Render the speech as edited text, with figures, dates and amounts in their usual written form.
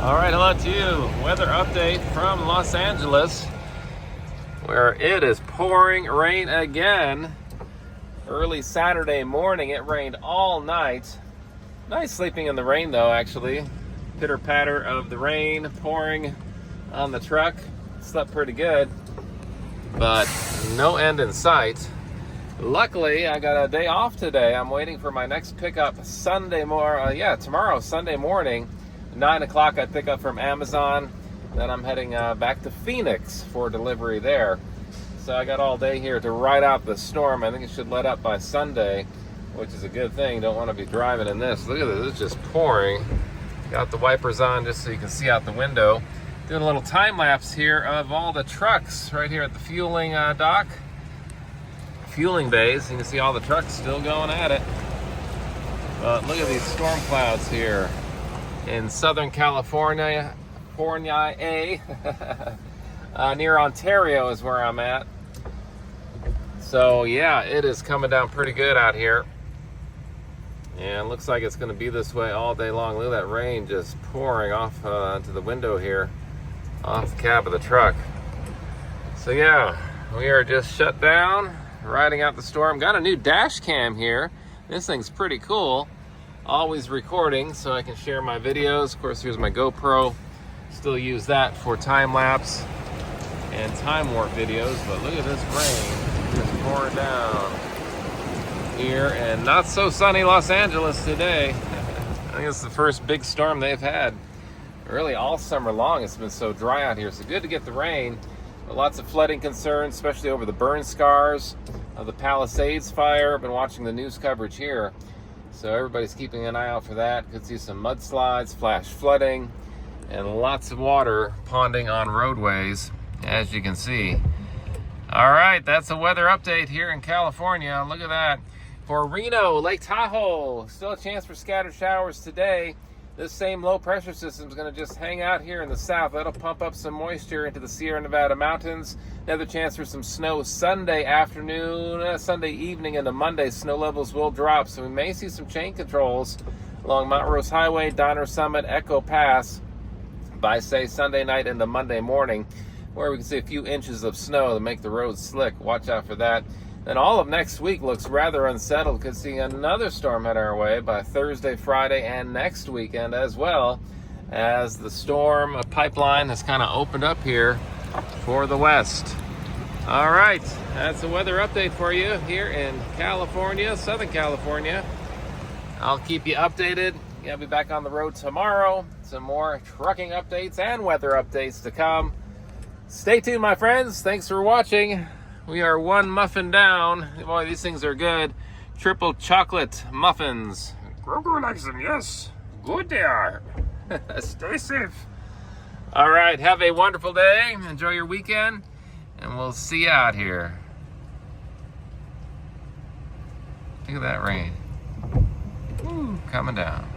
All right, hello to you. Weather update from Los Angeles, where it is pouring rain again. Early Saturday morning, it rained all night. Nice sleeping in the rain though, actually. Pitter patter of the rain pouring on the truck. Slept pretty good, but no end in sight. Luckily, I got a day off today. I'm waiting for my next pickup tomorrow, Sunday morning. 9 o'clock I pick up from Amazon. Then I'm heading back to Phoenix for delivery there. So I got all day here to ride out the storm. I think it should let up by Sunday, which is a good thing. Don't want to be driving in this. Look at this, it's just pouring. Got the wipers on just so you can see out the window. Doing a little time lapse here of all the trucks right here at the fueling dock. Fueling bays. You can see all the trucks still going at it. But look at these storm clouds here in Southern California, near Ontario is where I'm at. So yeah, it is coming down pretty good out here. And it looks like it's going to be this way all day long. Look at that rain just pouring off into the window here, off the cab of the truck. So yeah, we are just shut down, riding out the storm. Got a new dash cam here. This thing's pretty cool. Always recording so I can share my videos. Of course, here's my GoPro. Still use that for time lapse and time warp videos. But look at this rain just pouring down here, and not so sunny Los Angeles today. I think it's the first big storm they've had really all summer long. It's been so dry out here, so good to get the rain. But lots of flooding concerns, especially over the burn scars of the Palisades fire. I've been watching the news coverage here, so everybody's keeping an eye out for that. Could see some mudslides, flash flooding, and lots of water ponding on roadways, as you can see. All right, that's a weather update here in California. Look at that. For Reno, Lake Tahoe, still a chance for scattered showers today. This same low pressure system is going to just hang out here in the south. That'll pump up some moisture into the Sierra Nevada mountains. Another chance for some snow Sunday afternoon, Sunday evening into Monday. Snow levels will drop, so we may see some chain controls along Mount Rose Highway, Donner Summit, Echo Pass by, say, Sunday night into Monday morning, where we can see a few inches of snow to make the roads slick. Watch out for that. And all of next week looks rather unsettled. Could see another storm head our way by Thursday, Friday, and next weekend as well, as the storm pipeline has kind of opened up here for the west. All right, that's a weather update for you here in California, Southern California. I'll keep you updated. I'll be back on the road tomorrow. Some more trucking updates and weather updates to come. Stay tuned, my friends. Thanks for watching. We are one muffin down. Boy, these things are good. Triple chocolate muffins. Grogu likes them, yes. Good they are. Stay safe. All right, have a wonderful day. Enjoy your weekend, and we'll see you out here. Look at that rain. Woo, coming down.